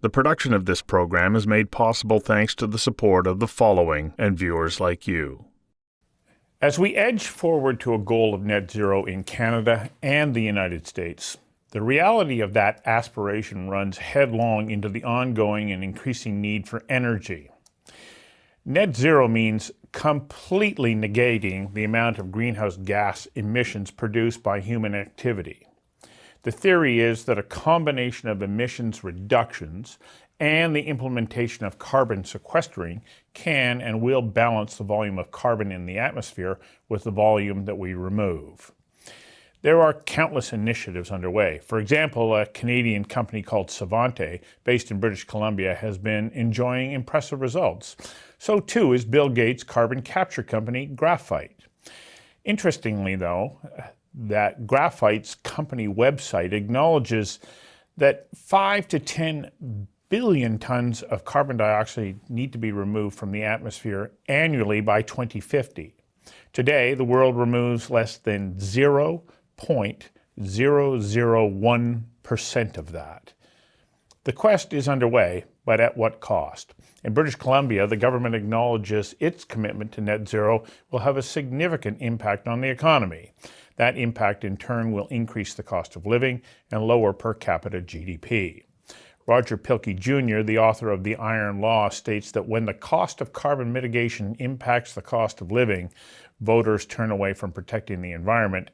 The production of this program is made possible thanks to the support of the following and viewers like you. As we edge forward to a goal of net zero in Canada and the United States, the reality of that aspiration runs headlong into the ongoing and increasing need for energy. Net zero means completely negating the amount of greenhouse gas emissions produced by human activity. The theory is that a combination of emissions reductions and the implementation of carbon sequestering can and will balance the volume of carbon in the atmosphere with the volume that we remove. There are countless initiatives underway. For example, a Canadian company called Savante, based in British Columbia, has been enjoying impressive results. So too is Bill Gates' carbon capture company, Graphite. Interestingly, though, that Graphite's company website acknowledges that 5 to 10 billion tons of carbon dioxide need to be removed from the atmosphere annually by 2050. Today, the world removes less than 0.001% of that. The quest is underway, but at what cost? In British Columbia, the government acknowledges its commitment to net zero will have a significant impact on the economy. That impact, in turn, will increase the cost of living and lower per capita GDP. Roger Pielke Jr., the author of The Iron Law, states that when the cost of carbon mitigation impacts the cost of living, voters turn away from protecting the environment,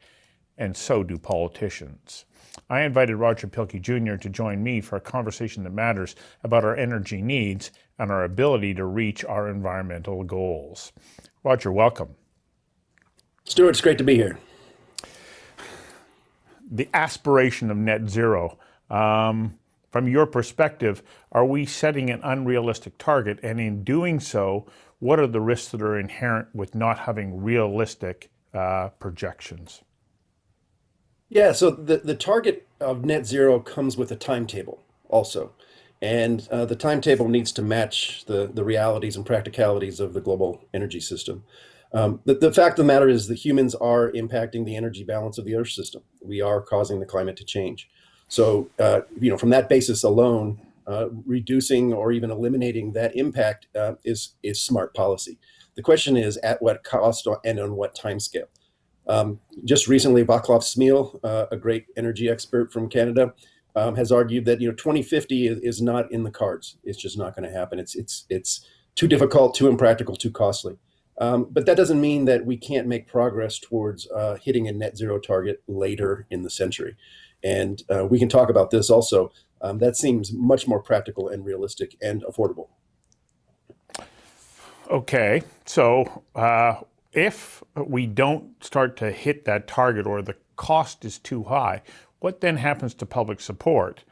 and so do politicians. I invited Roger Pielke Jr. to join me for a conversation that matters about our energy needs and our ability to reach our environmental goals. Roger, welcome. Stuart, it's great to be here. The aspiration of net zero. From your perspective, are we setting an unrealistic target? And in doing so, what are the risks that are inherent with not having realistic projections? Yeah, so the target of net zero comes with a timetable also. And the timetable needs to match the realities and practicalities of the global energy system. The fact of the matter is that humans are impacting the energy balance of the Earth system. We are causing the climate to change. So, from that basis alone, reducing or even eliminating that impact is smart policy. The question is at what cost and on what timescale. Just recently, Václav Smil, a great energy expert from Canada, has argued that 2050 is not in the cards. It's just not going to happen. It's too difficult, too impractical, too costly. But that doesn't mean that we can't make progress towards hitting a net zero target later in the century. And we can talk about this also. That seems much more practical and realistic and affordable. Okay, so if we don't start to hit that target or the cost is too high, what then happens to public support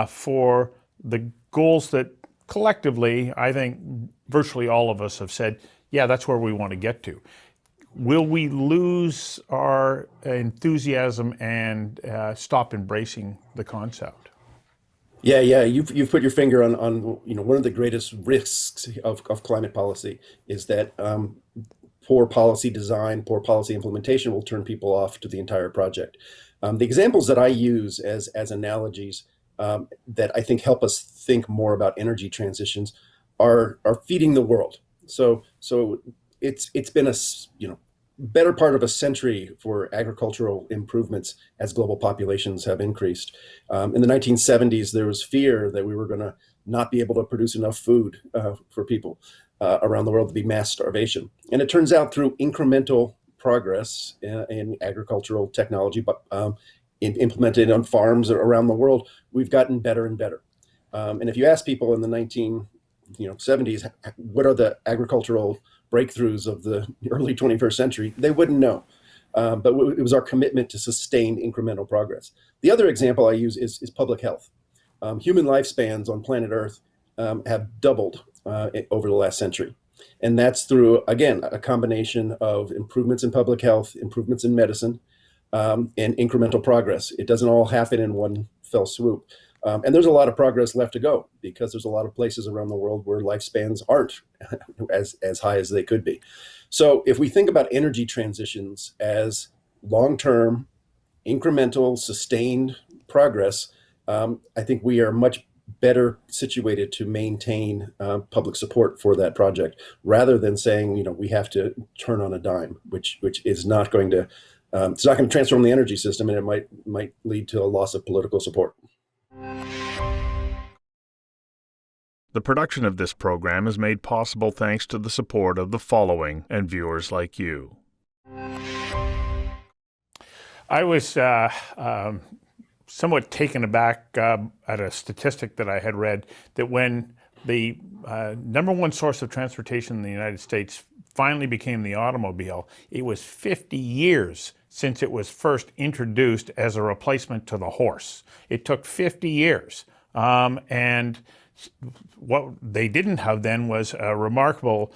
for the goals that collectively, I think virtually all of us have said, yeah, that's where we want to get to? Will we lose our enthusiasm and stop embracing the concept? Yeah, you've put your finger on one of the greatest risks of climate policy is that poor policy design, poor policy implementation will turn people off to the entire project. The examples that I use as analogies that I think help us think more about energy transitions are feeding the world. So it's been a better part of a century for agricultural improvements as global populations have increased. In the 1970s, there was fear that we were going to not be able to produce enough food for people around the world, to be mass starvation. And it turns out through incremental progress in agricultural technology, but implemented on farms around the world, we've gotten better and better. And if you ask people in the 1970s, what are the agricultural breakthroughs of the early 21st century, they wouldn't know. But it was our commitment to sustained incremental progress. The other example I use is public health. Human lifespans on planet Earth have doubled over the last century. And that's through, again, a combination of improvements in public health, improvements in medicine, and incremental progress. It doesn't all happen in one fell swoop. And there's a lot of progress left to go because there's a lot of places around the world where lifespans aren't as high as they could be. So if we think about energy transitions as long-term, incremental, sustained progress, I think we are much better situated to maintain public support for that project, rather than saying, we have to turn on a dime, which is not going to it's not going to transform the energy system, and it might lead to a loss of political support. The production of this program is made possible thanks to the support of the following and viewers like you. I was somewhat taken aback at a statistic that I had read, that when the number one source of transportation in the United States finally became the automobile, it was 50 years since it was first introduced as a replacement to the horse. It took 50 years. And what they didn't have then was a remarkable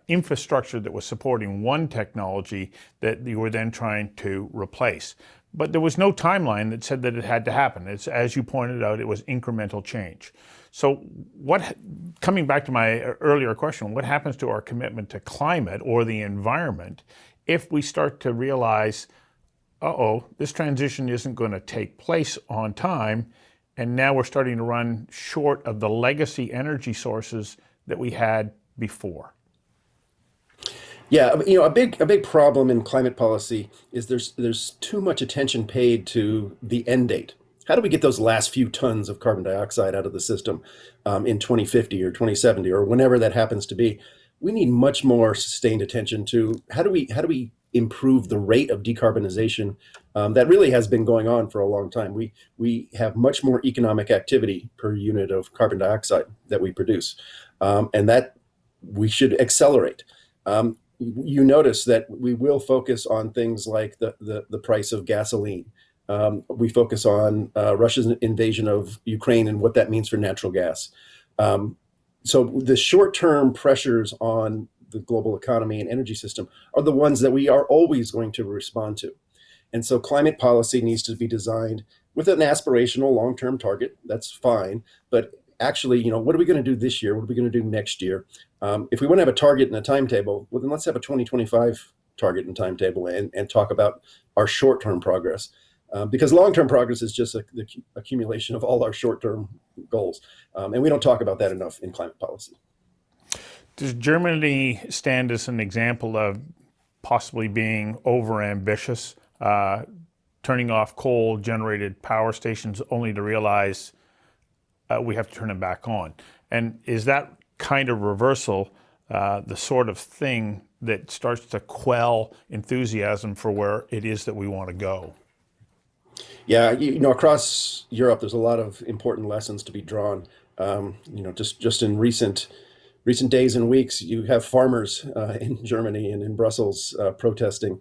infrastructure that was supporting one technology that you were then trying to replace. But there was no timeline that said that it had to happen. It's, as you pointed out, it was incremental change. So coming back to my earlier question, what happens to our commitment to climate or the environment if we start to realize, this transition isn't going to take place on time, and now we're starting to run short of the legacy energy sources that we had before? Yeah, a big problem in climate policy is there's too much attention paid to the end date. How do we get those last few tons of carbon dioxide out of the system in 2050 or 2070 or whenever that happens to be? We need much more sustained attention to how do we improve the rate of decarbonization that really has been going on for a long time. We have much more economic activity per unit of carbon dioxide that we produce, and that we should accelerate. You notice that we will focus on things like the price of gasoline. We focus on Russia's invasion of Ukraine and what that means for natural gas. So the short-term pressures on the global economy and energy system are the ones that we are always going to respond to. And so climate policy needs to be designed with an aspirational long-term target. That's fine. But actually, what are we going to do this year? What are we going to do next year? If we want to have a target and a timetable, well, then let's have a 2025 target and timetable and talk about our short-term progress. Because long-term progress is just the accumulation of all our short-term goals. And we don't talk about that enough in climate policy. Does Germany stand as an example of possibly being overambitious, turning off coal-generated power stations only to realize we have to turn them back on? And is that kind of reversal the sort of thing that starts to quell enthusiasm for where it is that we want to go? Yeah, across Europe, there's a lot of important lessons to be drawn. Just in recent days and weeks, you have farmers in Germany and in Brussels protesting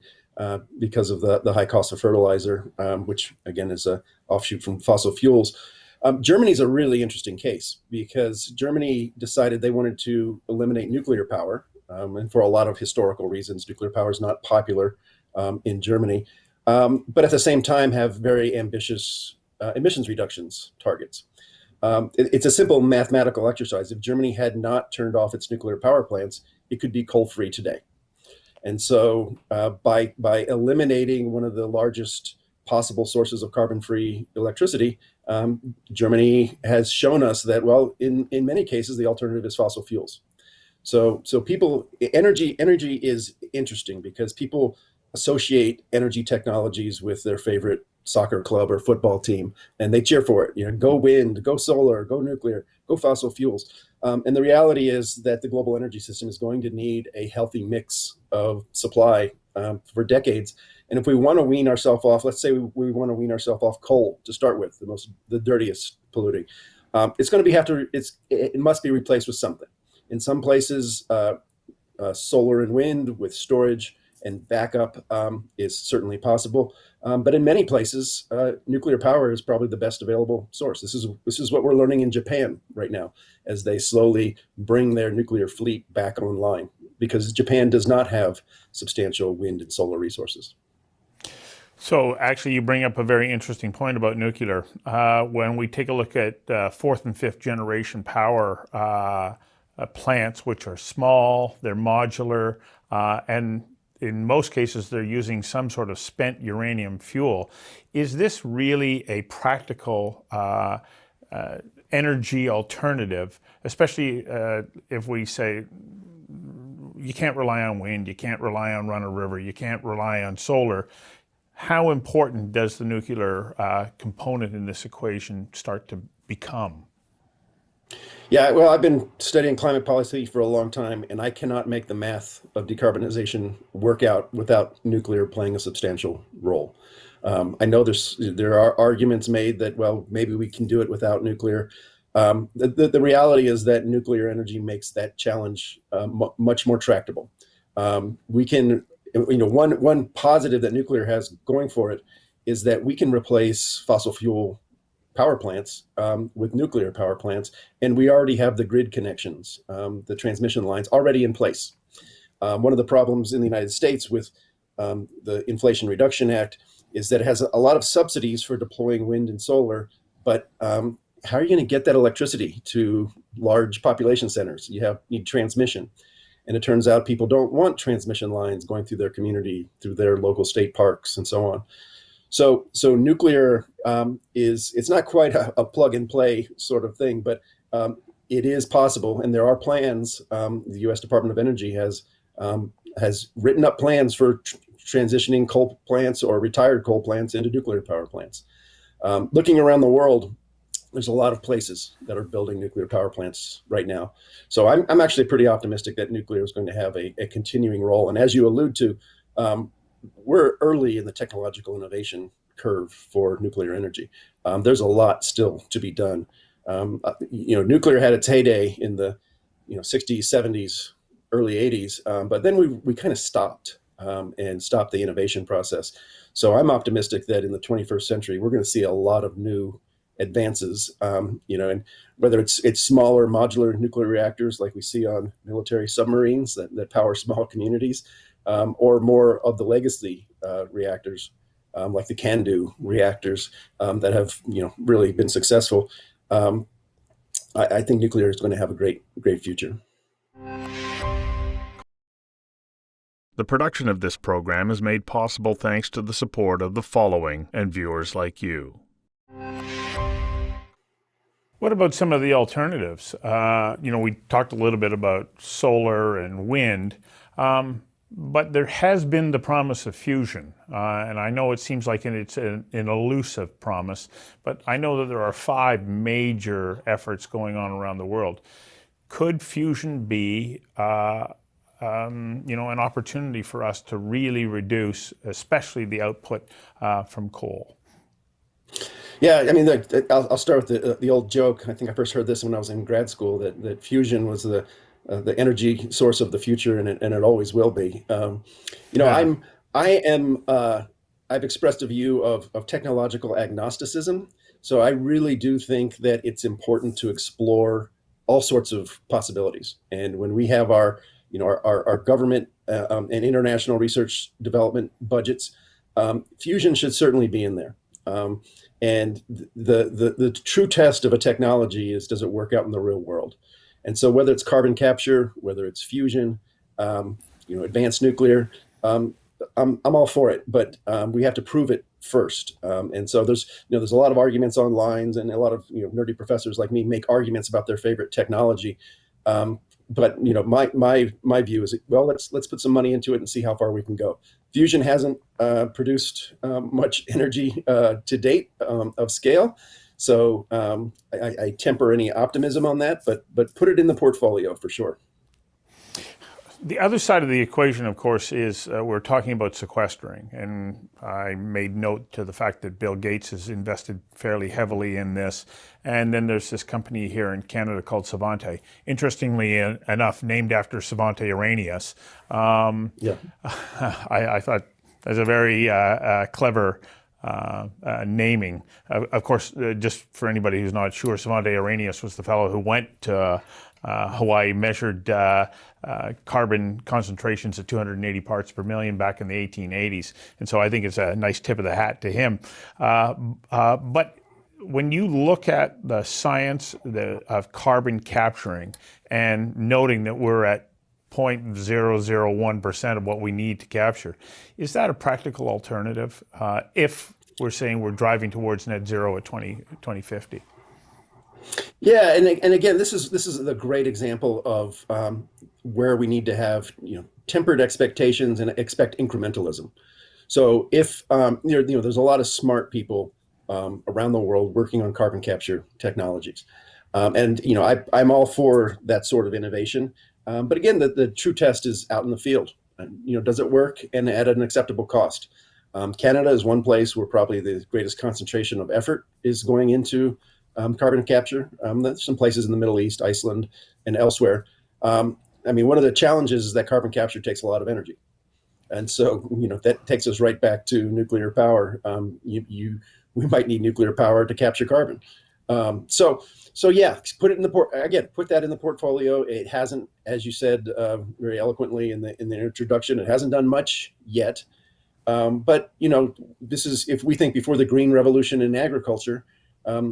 because of the high cost of fertilizer, which again is an offshoot from fossil fuels. Germany's a really interesting case because Germany decided they wanted to eliminate nuclear power, and for a lot of historical reasons, nuclear power is not popular in Germany. But at the same time have very ambitious emissions reductions targets. It's a simple mathematical exercise. If Germany had not turned off its nuclear power plants, it could be coal-free today. And so by eliminating one of the largest possible sources of carbon-free electricity, Germany has shown us that, well, in many cases, the alternative is fossil fuels. So energy is interesting because people associate energy technologies with their favorite soccer club or football team, and they cheer for it. Go wind, go solar, go nuclear, go fossil fuels. And the reality is that the global energy system is going to need a healthy mix of supply for decades. And if we want to wean ourselves off, let's say we want to wean ourselves off coal to start with, the dirtiest polluting, it must be replaced with something. In some places, solar and wind with storage and backup is certainly possible. But in many places, nuclear power is probably the best available source. This is what we're learning in Japan right now as they slowly bring their nuclear fleet back online, because Japan does not have substantial wind and solar resources. So actually, you bring up a very interesting point about nuclear. When we take a look at fourth and fifth generation power plants, which are small, they're modular, and in most cases, they're using some sort of spent uranium fuel. Is this really a practical energy alternative, especially if we say you can't rely on wind, you can't rely on run of river, you can't rely on solar. How important does the nuclear component in this equation start to become? Yeah, well, I've been studying climate policy for a long time, and I cannot make the math of decarbonization work out without nuclear playing a substantial role. I know there are arguments made that, well, maybe we can do it without nuclear. The reality is that nuclear energy makes that challenge much more tractable. We can, one positive that nuclear has going for it is that we can replace fossil fuel power plants with nuclear power plants, and we already have the grid connections, the transmission lines already in place. One of the problems in the United States with the Inflation Reduction Act is that it has a lot of subsidies for deploying wind and solar, but how are you going to get that electricity to large population centers? You need transmission. And it turns out people don't want transmission lines going through their community, through their local state parks, and so on. So nuclear it's not quite a plug and play sort of thing, but it is possible, and there are plans. The U.S. Department of Energy has written up plans for transitioning coal plants or retired coal plants into nuclear power plants. Looking around the world, there's a lot of places that are building nuclear power plants right now. So I'm actually pretty optimistic that nuclear is going to have a continuing role. And as you allude to, we're early in the technological innovation curve for nuclear energy. There's a lot still to be done. Nuclear had its heyday in the 60s, 70s, early 80s, but then we kind of stopped and stopped the innovation process. So I'm optimistic that in the 21st century, we're going to see a lot of new advances, and whether it's smaller modular nuclear reactors like we see on military submarines that power small communities, or more of the legacy reactors, like the CANDU reactors that have really been successful. I think nuclear is going to have a great future. The production of this program is made possible thanks to the support of the following and viewers like you. What about some of the alternatives? We talked a little bit about solar and wind, but there has been the promise of fusion. And I know it seems like it's an elusive promise, but I know that there are 5 major efforts going on around the world. Could fusion be an opportunity for us to really reduce, especially the output from coal? Yeah, I mean, I'll start with the old joke. I think I first heard this when I was in grad school that fusion was the energy source of the future, and it always will be. Yeah. I've expressed a view of technological agnosticism. So I really do think that it's important to explore all sorts of possibilities. And when we have our government and international research development budgets, fusion should certainly be in there. And the true test of a technology is, does it work out in the real world? And so whether it's carbon capture, whether it's fusion, advanced nuclear, I'm all for it, but we have to prove it first. And so there's a lot of arguments online, and a lot of nerdy professors like me make arguments about their favorite technology. But my view is, well, let's put some money into it and see how far we can go. Fusion hasn't produced much energy to date of scale, so I temper any optimism on that, but put it in the portfolio for sure. The other side of the equation, of course, is we're talking about sequestering. And I made note to the fact that Bill Gates has invested fairly heavily in this. And then there's this company here in Canada called Svante. Interestingly enough, named after Svante Arrhenius. Yeah. I thought that's a very clever naming. Of course, just for anybody who's not sure, Svante Arrhenius was the fellow who went to Hawaii, measured carbon concentrations at 280 parts per million back in the 1880s. And so I think it's a nice tip of the hat to him. But when you look at the science of carbon capturing and noting that we're at 0.001% of what we need to capture, is that a practical alternative if we're saying we're driving towards net zero at 2050? Yeah, and again, this is a great example of where we need to have tempered expectations and expect incrementalism. So if there's a lot of smart people around the world working on carbon capture technologies, and I'm all for that sort of innovation. But again, the true test is out in the field. And, does it work and at an acceptable cost? Canada is one place where probably the greatest concentration of effort is going into carbon capture. There's some places in the Middle East, Iceland, and elsewhere. I mean, one of the challenges is that carbon capture takes a lot of energy. And so, that takes us right back to nuclear power. We might need nuclear power to capture carbon. So yeah, put it in put that in the portfolio. It hasn't, as you said very eloquently in the introduction, it hasn't done much yet. But this is if we think before the green revolution in agriculture,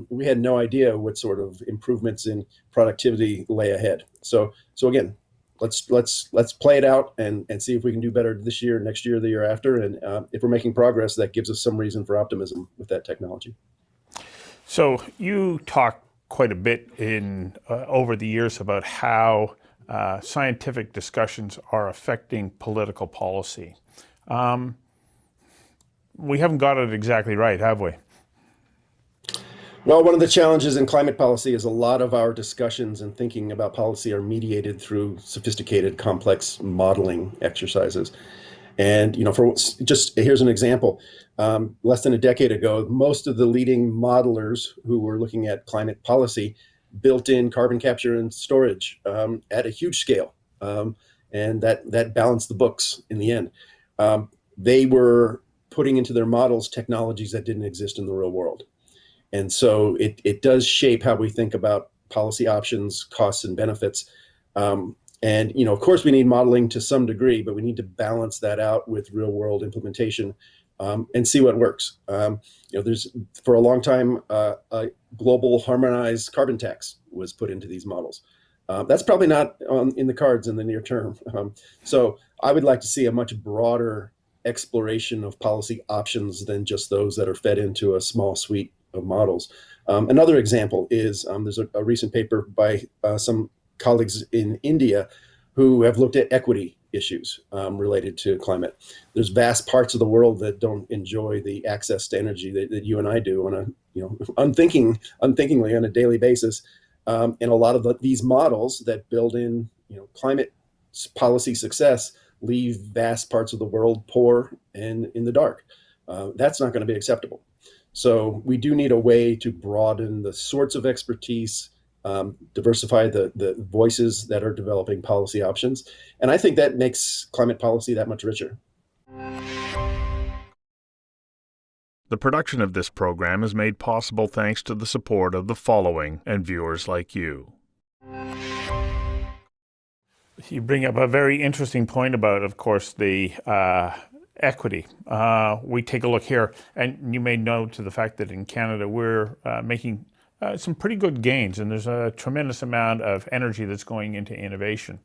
we had no idea what sort of improvements in productivity lay ahead. So again, let's play it out and see if we can do better this year, next year, the year after, and if we're making progress, that gives us some reason for optimism with that technology. So you talk quite a bit in over the years about how scientific discussions are affecting political policy. We haven't got it exactly right, have we? Well, one of the challenges in climate policy is a lot of our discussions and thinking about policy are mediated through sophisticated, complex modeling exercises. And for just here's an example. Less than a decade ago, most of the leading modelers who were looking at climate policy built in carbon capture and storage at a huge scale, and that balanced the books in the end. They were putting into their models technologies that didn't exist in the real world. And so it does shape how we think about policy options, costs, and benefits. And of course, we need modeling to some degree, but we need to balance that out with real world implementation and see what works. There's for a long time a global harmonized carbon tax was put into these models. That's probably not in the cards in the near term. So I would like to see a much broader exploration of policy options than just those that are fed into a small suite of models. Another example is there's a recent paper by some colleagues in India who have looked at equity issues related to climate. There's vast parts of the world that don't enjoy the access to energy that you and I do on a unthinkingly on a daily basis. And a lot of these models that build in climate policy success leave vast parts of the world poor and in the dark. That's not going to be acceptable. So we do need a way to broaden the sorts of expertise, diversify the voices that are developing policy options. And I think that makes climate policy that much richer. The production of this program is made possible thanks to the support of the following and viewers like you. You bring up a very interesting point about, of course, the equity. We take a look here, and you may know to the fact that in Canada we're making some pretty good gains, and there's a tremendous amount of energy that's going into innovation.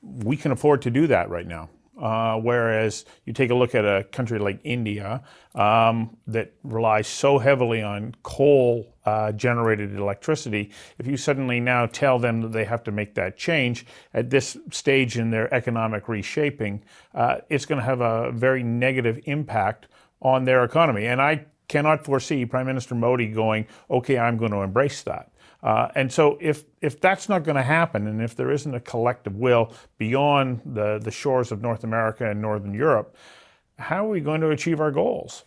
We can afford to do that right now. Whereas you take a look at a country like India that relies so heavily on coal generated electricity, if you suddenly now tell them that they have to make that change at this stage in their economic reshaping, it's going to have a very negative impact on their economy. And I cannot foresee Prime Minister Modi going, okay, I'm going to embrace that. And so if that's not going to happen, and if there isn't a collective will beyond the shores of North America and Northern Europe, how are we going to achieve our goals?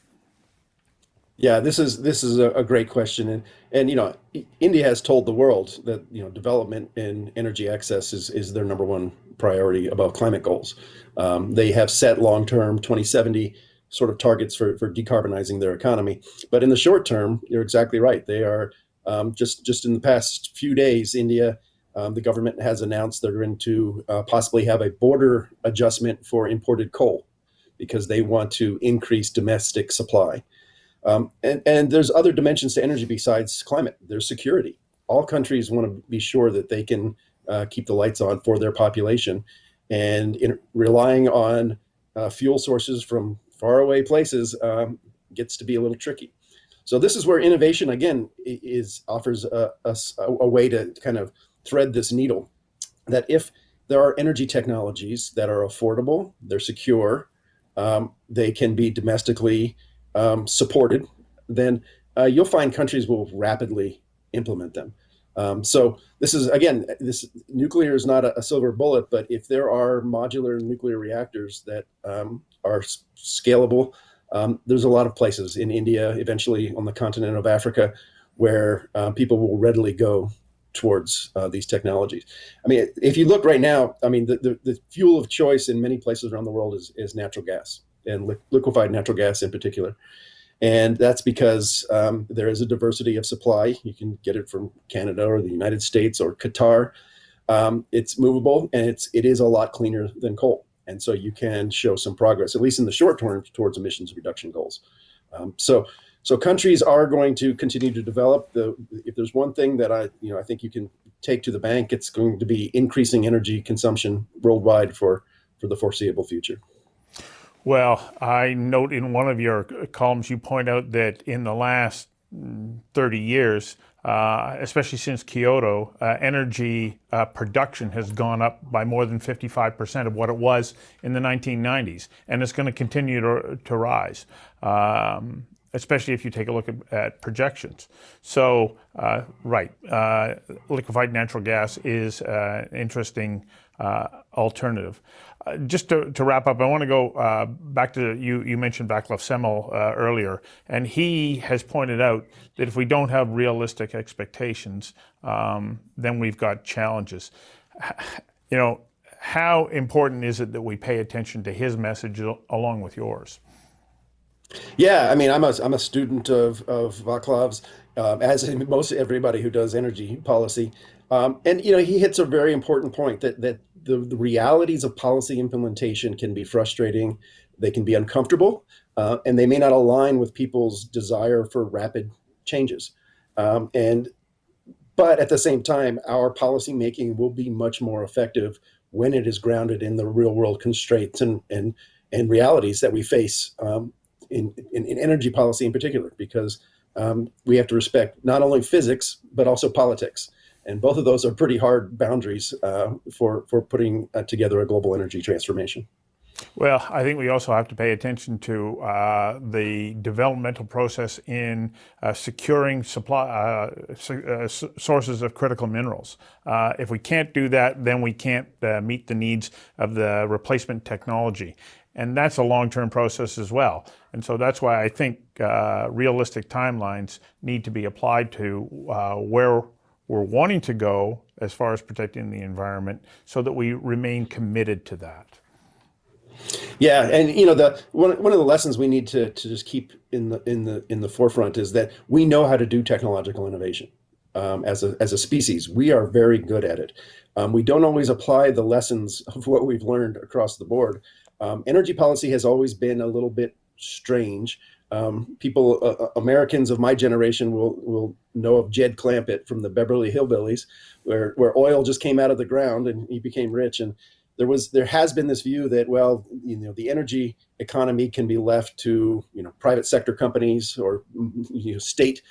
Yeah, this is a great question, and India has told the world that development and energy access is their number one priority above climate goals. They have set long-term 2070 sort of targets for decarbonizing their economy, but in the short term, you're exactly right. They are just in the past few days, India, the government has announced they're going to possibly have a border adjustment for imported coal because they want to increase domestic supply. And there's other dimensions to energy besides climate. There's security. All countries want to be sure that they can keep the lights on for their population. And relying on fuel sources from faraway places gets to be a little tricky. So this is where innovation again offers a way to kind of thread this needle. That if there are energy technologies that are affordable, they're secure, they can be domestically supported, then you'll find countries will rapidly implement them. So this is again, this nuclear is not a silver bullet, but if there are modular nuclear reactors that are scalable, there's a lot of places in India, eventually on the continent of Africa, where people will readily go towards these technologies. I mean, if you look right now, I mean, the fuel of choice in many places around the world is natural gas, and liquefied natural gas in particular. And that's because there is a diversity of supply. You can get it from Canada or the United States or Qatar. It's movable, and it is a lot cleaner than coal. And so you can show some progress, at least in the short term, towards emissions reduction goals. So countries are going to continue to develop. If there's one thing that I think you can take to the bank, it's going to be increasing energy consumption worldwide for the foreseeable future. Well, I note in one of your columns, you point out that in the last 30 years, especially since Kyoto, energy production has gone up by more than 55% of what it was in the 1990s, and it's going to continue to rise, especially if you take a look at projections. So, liquefied natural gas is an interesting alternative. Just to wrap up, I want to go back to you mentioned Vaclav Semel earlier, and he has pointed out that if we don't have realistic expectations, then we've got challenges. How important is it that we pay attention to his message along with yours? Yeah, I mean, I'm a student of Vaclav's, as in most everybody who does energy policy, and he hits a very important point that the realities of policy implementation can be frustrating, they can be uncomfortable, and they may not align with people's desire for rapid changes. And but at the same time, our policy making will be much more effective when it is grounded in the real world constraints and realities that we face in energy policy in particular, because we have to respect not only physics, but also politics. And both of those are pretty hard boundaries for putting together a global energy transformation. Well, I think we also have to pay attention to the developmental process in securing supply sources of critical minerals. If we can't do that, then we can't meet the needs of the replacement technology. And that's a long-term process as well. And so that's why I think realistic timelines need to be applied to where we're wanting to go as far as protecting the environment, so that we remain committed to that. Yeah, and one of the lessons we need to just keep in the forefront is that we know how to do technological innovation. As a species, we are very good at it. We don't always apply the lessons of what we've learned across the board. Energy policy has always been a little bit strange. Americans of my generation will know of Jed Clampett from the Beverly Hillbillies, where oil just came out of the ground and he became rich. And there has been this view that, well, the energy economy can be left to private sector companies or state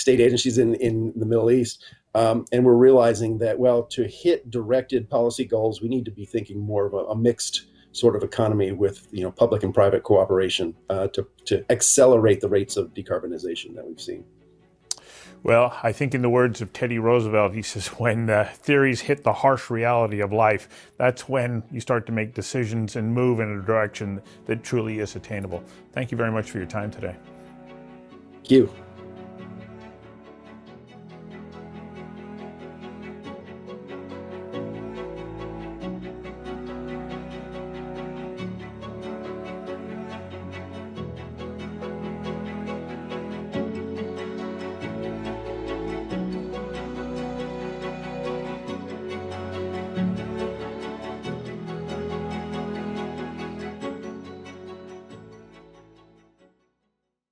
agencies in the Middle East. And we're realizing that, well, to hit directed policy goals, we need to be thinking more of a mixed sort of economy with public and private cooperation to accelerate the rates of decarbonization that we've seen. Well, I think in the words of Teddy Roosevelt, he says, when theories hit the harsh reality of life, that's when you start to make decisions and move in a direction that truly is attainable. Thank you very much for your time today. Thank you.